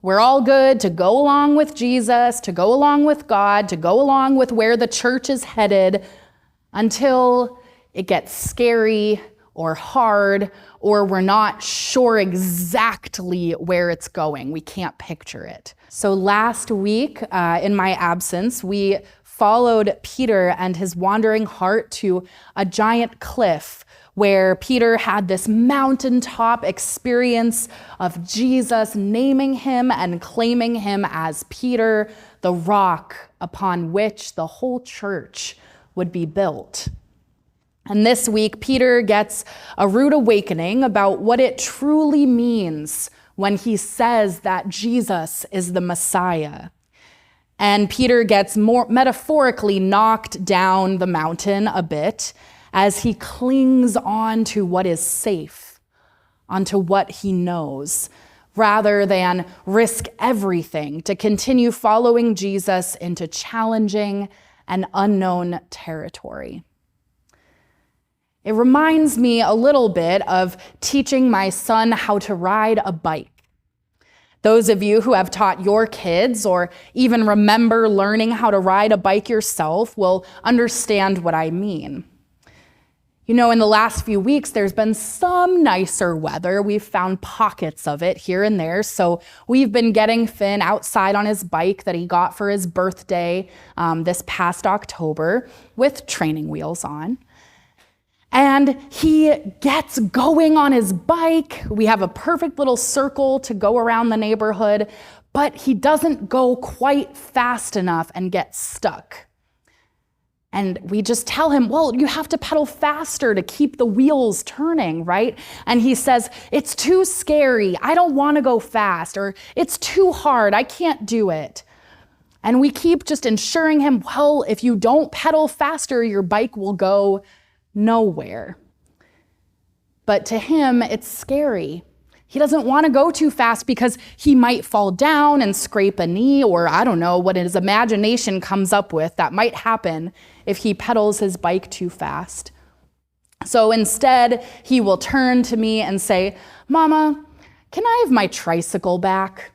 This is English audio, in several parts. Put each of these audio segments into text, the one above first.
We're all good to go along with Jesus, to go along with God, to go along with where the church is headed until it gets scary or hard, or we're not sure exactly where it's going. We can't picture it. So last week, in my absence, we followed Peter and his wandering heart to a giant cliff where Peter had this mountaintop experience of Jesus naming him and claiming him as Peter, the rock upon which the whole church would be built. And this week, Peter gets a rude awakening about what it truly means when he says that Jesus is the Messiah. And Peter gets more metaphorically knocked down the mountain a bit as he clings on to what is safe, onto what he knows, rather than risk everything to continue following Jesus into challenging and unknown territory. It reminds me a little bit of teaching my son how to ride a bike. Those of you who have taught your kids or even remember learning how to ride a bike yourself will understand what I mean. You know, in the last few weeks, there's been some nicer weather. We've found pockets of it here and there. So we've been getting Finn outside on his bike that he got for his birthday this past October with training wheels on. And he gets going on his bike. We have a perfect little circle to go around the neighborhood, but he doesn't go quite fast enough and gets stuck. And we just tell him, well, you have to pedal faster to keep the wheels turning, right? And he says, it's too scary. I don't want to go fast, or it's too hard. I can't do it. And we keep just ensuring him, well, if you don't pedal faster, your bike will go nowhere. But to him, it's scary. He doesn't want to go too fast because he might fall down and scrape a knee, or I don't know what his imagination comes up with that might happen if he pedals his bike too fast. So instead, he will turn to me and say, Mama, can I have my tricycle back?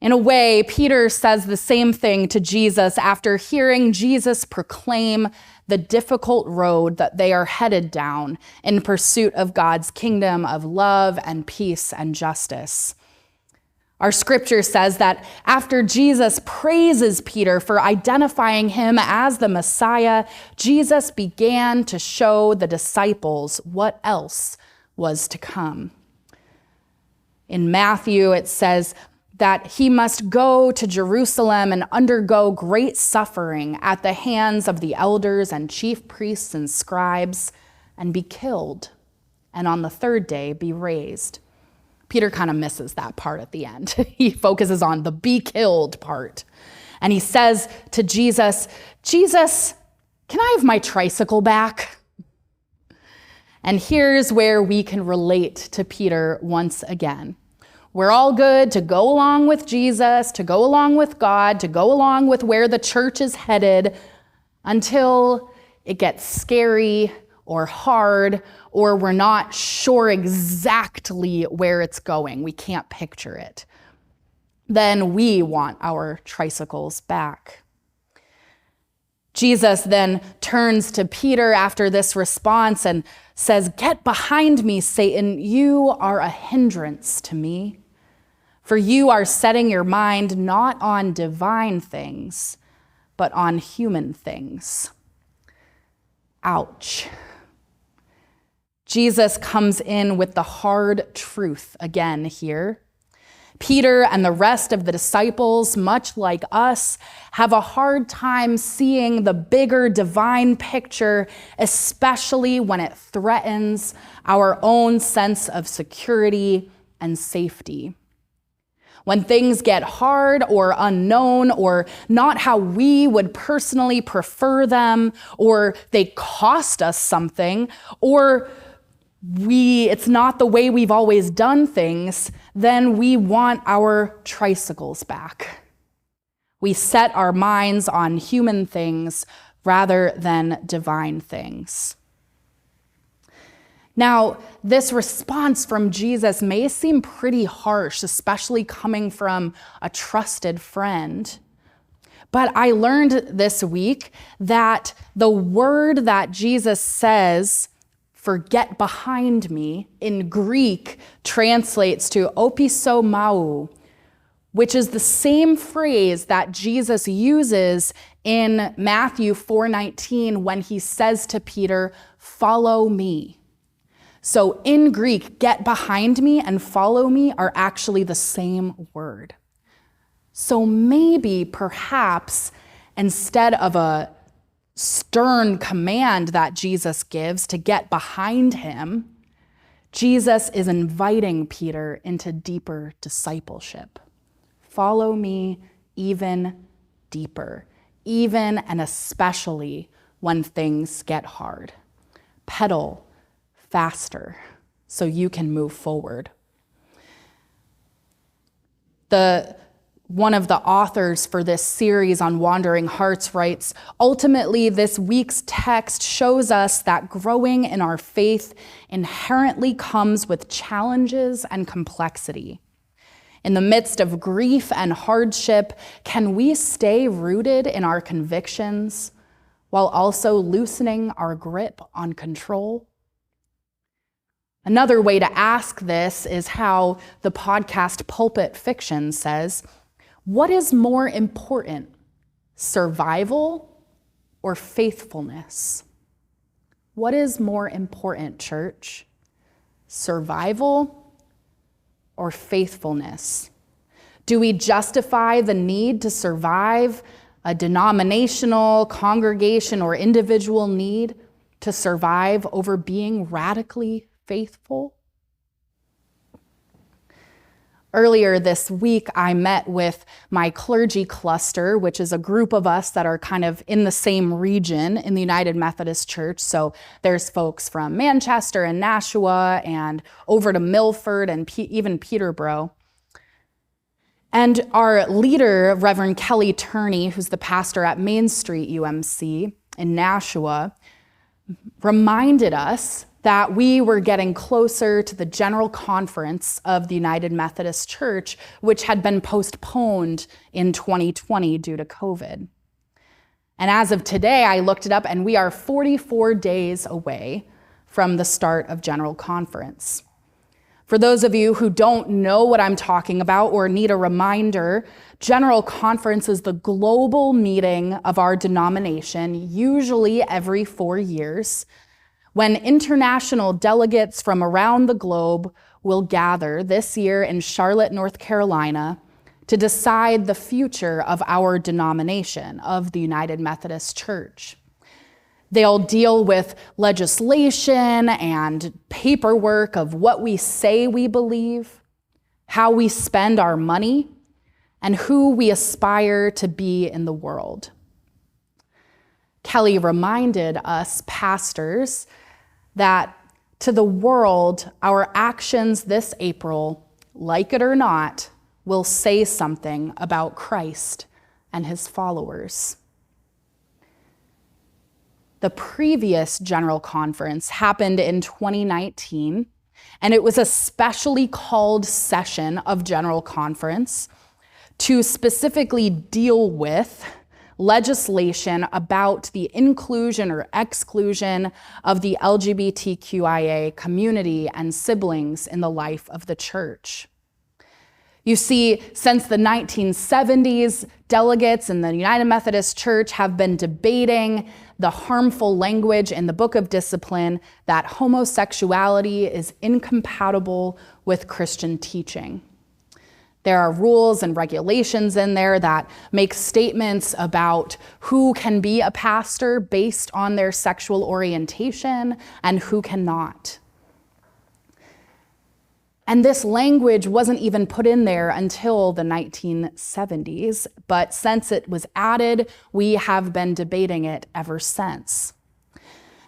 In a way, Peter says the same thing to Jesus after hearing Jesus proclaim the difficult road that they are headed down in pursuit of God's kingdom of love and peace and justice. Our scripture says that after Jesus praises Peter for identifying him as the Messiah, Jesus began to show the disciples what else was to come. In Matthew, it says that he must go to Jerusalem and undergo great suffering at the hands of the elders and chief priests and scribes and be killed, and on the third day be raised. Peter kind of misses that part at the end. He focuses on the be killed part. And he says to Jesus, Jesus, can I have my tricycle back? And here's where we can relate to Peter once again. We're all good to go along with Jesus, to go along with God, to go along with where the church is headed until it gets scary or hard, or we're not sure exactly where it's going. We can't picture it. Then we want our tricycles back. Jesus then turns to Peter after this response and says, "Get behind me, Satan. You are a hindrance to me. For you are setting your mind not on divine things, but on human things." Ouch. Jesus comes in with the hard truth again here. Peter and the rest of the disciples, much like us, have a hard time seeing the bigger divine picture, especially when it threatens our own sense of security and safety. When things get hard or unknown or not how we would personally prefer them, or they cost us something, or it's not the way we've always done things, then we want our tricycles back. We set our minds on human things rather than divine things. Now, this response from Jesus may seem pretty harsh, especially coming from a trusted friend. But I learned this week that the word that Jesus says for "get behind me" in Greek translates to opisomau, which is the same phrase that Jesus uses in Matthew 4:19 when he says to Peter, "Follow me." So in Greek, "get behind me" and "follow me" are actually the same word. So maybe, perhaps, instead of a stern command that Jesus gives to get behind him, Jesus is inviting Peter into deeper discipleship. Follow me even deeper, even and especially when things get hard. Pedal faster so you can move forward. One of the authors for this series on Wandering Hearts writes, "Ultimately, this week's text shows us that growing in our faith inherently comes with challenges and complexity. In the midst of grief and hardship, can we stay rooted in our convictions while also loosening our grip on control?" Another way to ask this is how the podcast Pulpit Fiction says, what is more important, survival or faithfulness? What is more important, church? Survival or faithfulness? Do we justify the need to survive a denominational, congregation, or individual need to survive over being radically faithful? Earlier this week, I met with my clergy cluster, which is a group of us that are kind of in the same region in the United Methodist Church. So there's folks from Manchester and Nashua and over to Milford and even Peterborough. And our leader, Reverend Kelly Turney, who's the pastor at Main Street UMC in Nashua, reminded us that we were getting closer to the General Conference of the United Methodist Church, which had been postponed in 2020 due to COVID. And as of today, I looked it up, and we are 44 days away from the start of General Conference. For those of you who don't know what I'm talking about or need a reminder, General Conference is the global meeting of our denomination, usually every 4 years, when international delegates from around the globe will gather this year in Charlotte, North Carolina, to decide the future of our denomination, of the United Methodist Church. They'll deal with legislation and paperwork of what we say we believe, how we spend our money, and who we aspire to be in the world. Kelly reminded us pastors that to the world, our actions this April, like it or not, will say something about Christ and his followers. The previous General Conference happened in 2019, and it was a specially called session of General Conference to specifically deal with legislation about the inclusion or exclusion of the LGBTQIA community and siblings in the life of the church. You see, since the 1970s, delegates in the United Methodist Church have been debating the harmful language in the Book of Discipline that homosexuality is incompatible with Christian teaching. There are rules and regulations in there that make statements about who can be a pastor based on their sexual orientation and who cannot. And this language wasn't even put in there until the 1970s, but since it was added, we have been debating it ever since.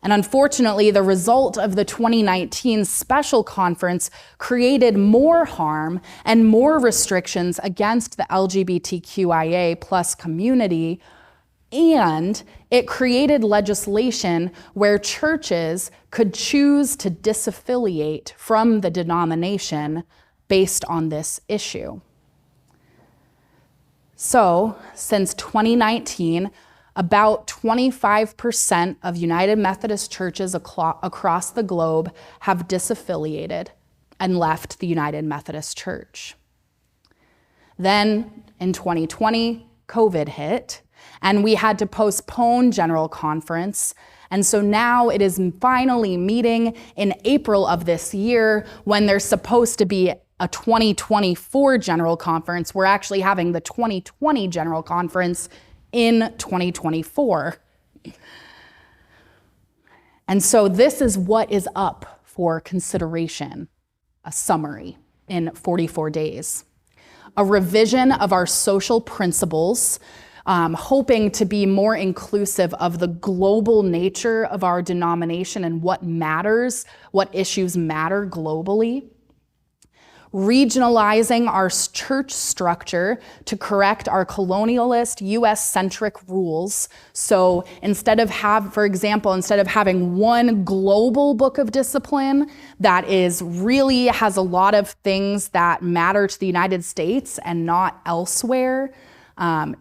And unfortunately, the result of the 2019 special conference created more harm and more restrictions against the LGBTQIA plus community And it created legislation where churches could choose to disaffiliate from the denomination based on this issue. So, since 2019, about 25% of United Methodist churches across the globe have disaffiliated and left the United Methodist Church. Then, in 2020, COVID hit, and we had to postpone General Conference. And so now it is finally meeting in April of this year when there's supposed to be a 2024 General Conference. We're actually having the 2020 General Conference in 2024. And so this is what is up for consideration, a summary in 44 days. A revision of our social principles, hoping to be more inclusive of the global nature of our denomination and what matters, what issues matter globally. Regionalizing our church structure to correct our colonialist, US-centric rules. So instead of having one global book of discipline that really has a lot of things that matter to the United States and not elsewhere, one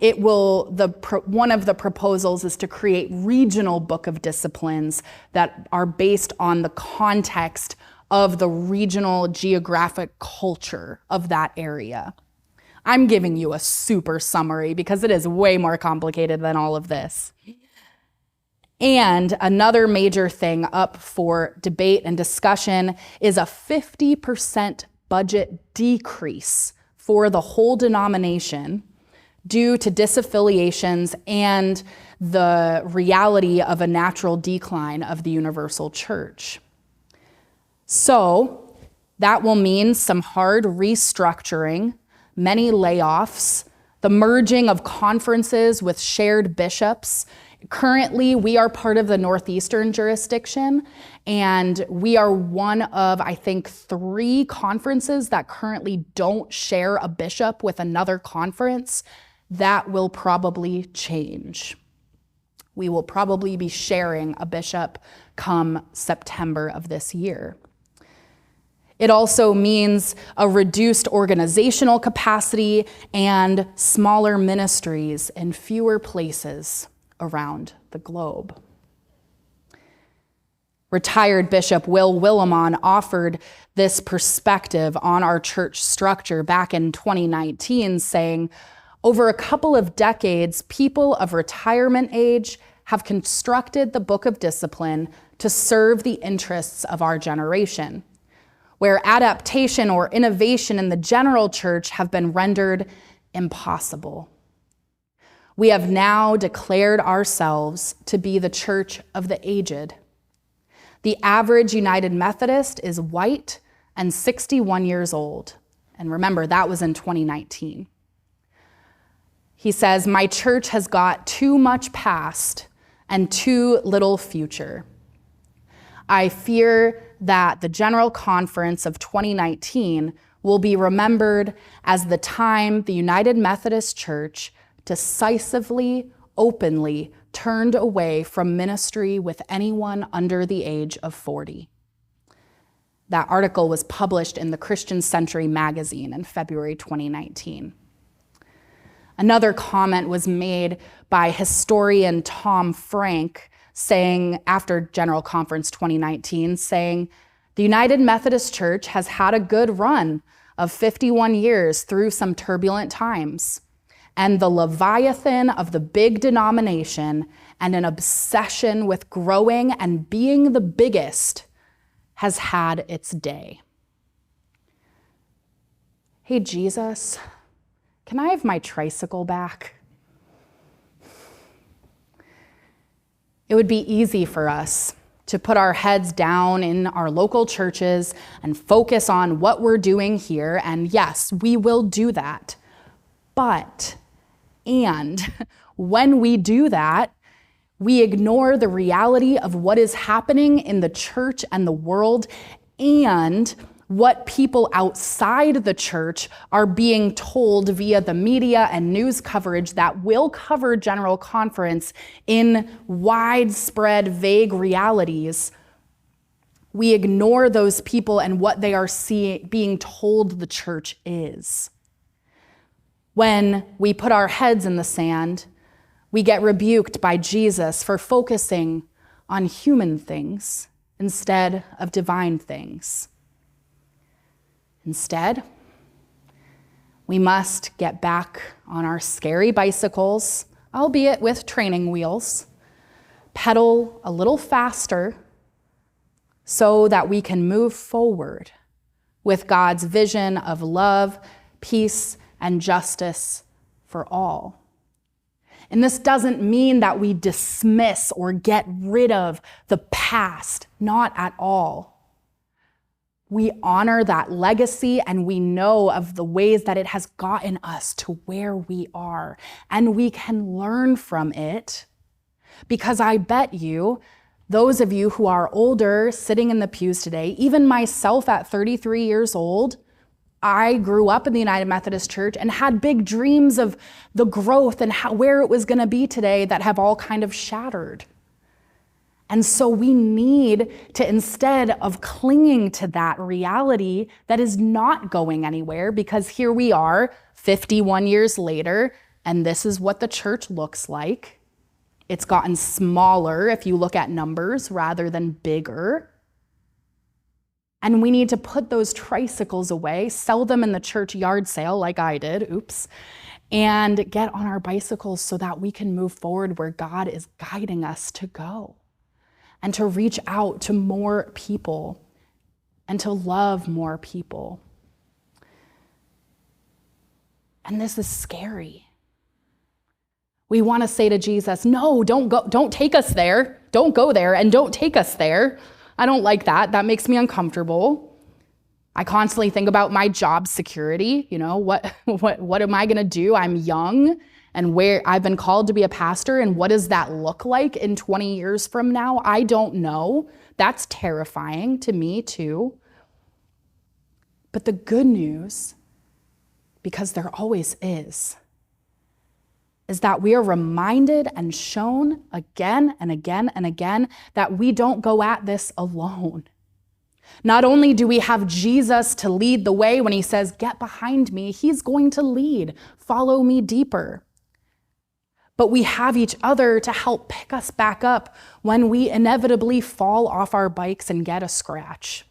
of the proposals is to create regional book of disciplines that are based on the context of the regional geographic culture of that area. I'm giving you a super summary because it is way more complicated than all of this. And another major thing up for debate and discussion is a 50% budget decrease for the whole denomination due to disaffiliations and the reality of a natural decline of the universal church. So that will mean some hard restructuring, many layoffs, the merging of conferences with shared bishops. Currently, we are part of the Northeastern jurisdiction, and we are one of, I think, 3 conferences that currently don't share a bishop with another conference. That will probably change. We will probably be sharing a bishop come September of this year. It also means a reduced organizational capacity and smaller ministries in fewer places around the globe. Retired Bishop Will Willimon offered this perspective on our church structure back in 2019, saying, over a couple of decades, people of retirement age have constructed the Book of Discipline to serve the interests of our generation, where adaptation or innovation in the general church have been rendered impossible. We have now declared ourselves to be the church of the aged. The average United Methodist is white and 61 years old. And remember, that was in 2019. He says, my church has got too much past and too little future. I fear that the General Conference of 2019 will be remembered as the time the United Methodist Church decisively, openly turned away from ministry with anyone under the age of 40. That article was published in the Christian Century magazine in February 2019. Another comment was made by historian Tom Frank, saying, after General Conference 2019, saying, the United Methodist Church has had a good run of 51 years through some turbulent times, and the Leviathan of the big denomination and an obsession with growing and being the biggest has had its day. Hey, Jesus, can I have my tricycle back? It would be easy for us to put our heads down in our local churches and focus on what we're doing here. And yes, we will do that. But when we do that, we ignore the reality of what is happening in the church and the world, and what people outside the church are being told via the media and news coverage that will cover General Conference in widespread, vague realities, we ignore those people and what they are being told the church is. When we put our heads in the sand, we get rebuked by Jesus for focusing on human things instead of divine things. Instead, we must get back on our scary bicycles, albeit with training wheels, pedal a little faster so that we can move forward with God's vision of love, peace, and justice for all. And this doesn't mean that we dismiss or get rid of the past, not at all. We honor that legacy and we know of the ways that it has gotten us to where we are, and we can learn from it, because I bet you, those of you who are older sitting in the pews today, even myself at 33 years old, I grew up in the United Methodist Church and had big dreams of the growth and where it was going to be today that have all kind of shattered. And so we need to, instead of clinging to that reality that is not going anywhere, because here we are 51 years later, and this is what the church looks like. It's gotten smaller if you look at numbers rather than bigger. And we need to put those tricycles away, sell them in the church yard sale like I did, and get on our bicycles so that we can move forward where God is guiding us to go, and to reach out to more people and to love more people. And this is scary. We want to say to Jesus, no, don't take us there. Don't go there, and don't take us there. I don't like that. That makes me uncomfortable. I constantly think about my job security. What am I going to do? I'm young, and where I've been called to be a pastor, and what does that look like in 20 years from now? I don't know. That's terrifying to me too. But the good news, because there always is that we are reminded and shown again and again and again that we don't go at this alone. Not only do we have Jesus to lead the way when he says, get behind me, he's going to lead, follow me deeper. But we have each other to help pick us back up when we inevitably fall off our bikes and get a scratch.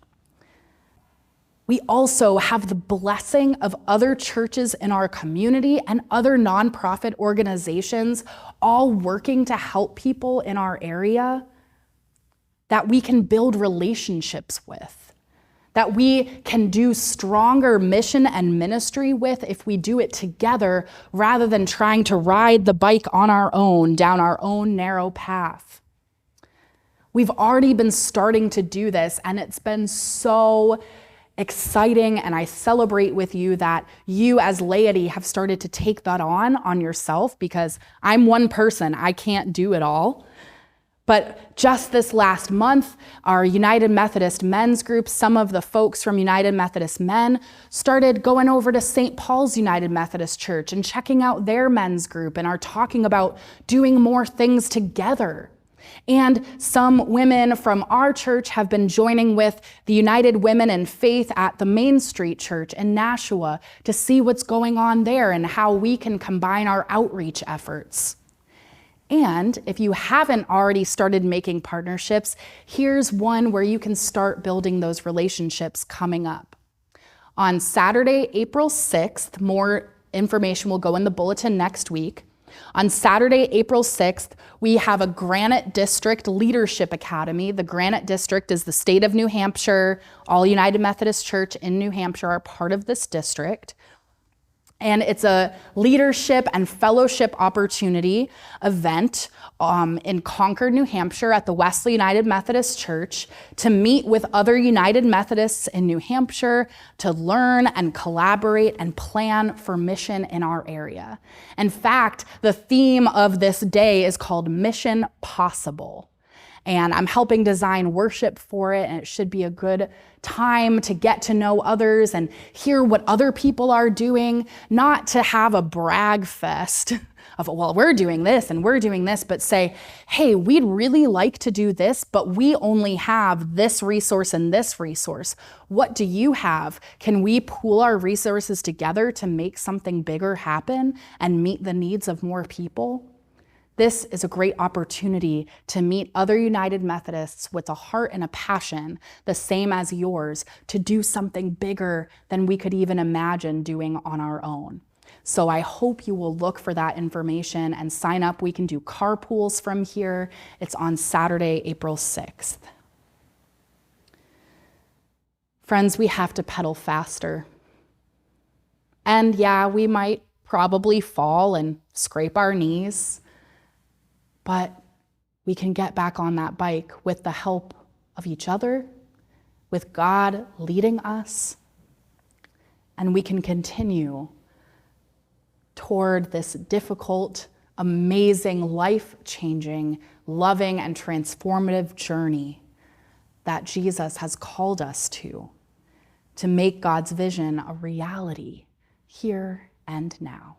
We also have the blessing of other churches in our community and other nonprofit organizations all working to help people in our area that we can build relationships with, that we can do stronger mission and ministry with if we do it together rather than trying to ride the bike on our own down our own narrow path. We've already been starting to do this, and it's been so exciting, and I celebrate with you that you as laity have started to take that on yourself, because I'm one person, I can't do it all. But just this last month, our United Methodist men's group, some of the folks from United Methodist Men started going over to St. Paul's United Methodist Church and checking out their men's group, and are talking about doing more things together. And some women from our church have been joining with the United Women in Faith at the Main Street Church in Nashua to see what's going on there and how we can combine our outreach efforts. And if you haven't already started making partnerships, here's one where you can start building those relationships coming up. On Saturday, April 6th, more information will go in the bulletin next week. On Saturday, April 6th, we have a Granite District Leadership Academy. The Granite District is the state of New Hampshire. All United Methodist Church in New Hampshire are part of this district. And it's a leadership and fellowship opportunity event in Concord, New Hampshire at the Wesley United Methodist Church to meet with other United Methodists in New Hampshire to learn and collaborate and plan for mission in our area. In fact, the theme of this day is called Mission Possible. and I'm helping design worship for it, and it should be a good time to get to know others and hear what other people are doing, not to have a brag fest of, well, we're doing this and we're doing this, but say, hey, we'd really like to do this, but we only have this resource and this resource. What do you have? Can we pool our resources together to make something bigger happen and meet the needs of more people? This is a great opportunity to meet other United Methodists with a heart and a passion the same as yours to do something bigger than we could even imagine doing on our own. So I hope you will look for that information and sign up. We can do carpools from here. It's on Saturday, April 6th. Friends, we have to pedal faster. And yeah, we might probably fall and scrape our knees, but we can get back on that bike with the help of each other, with God leading us, and we can continue toward this difficult, amazing, life-changing, loving, and transformative journey that Jesus has called us to make God's vision a reality here and now.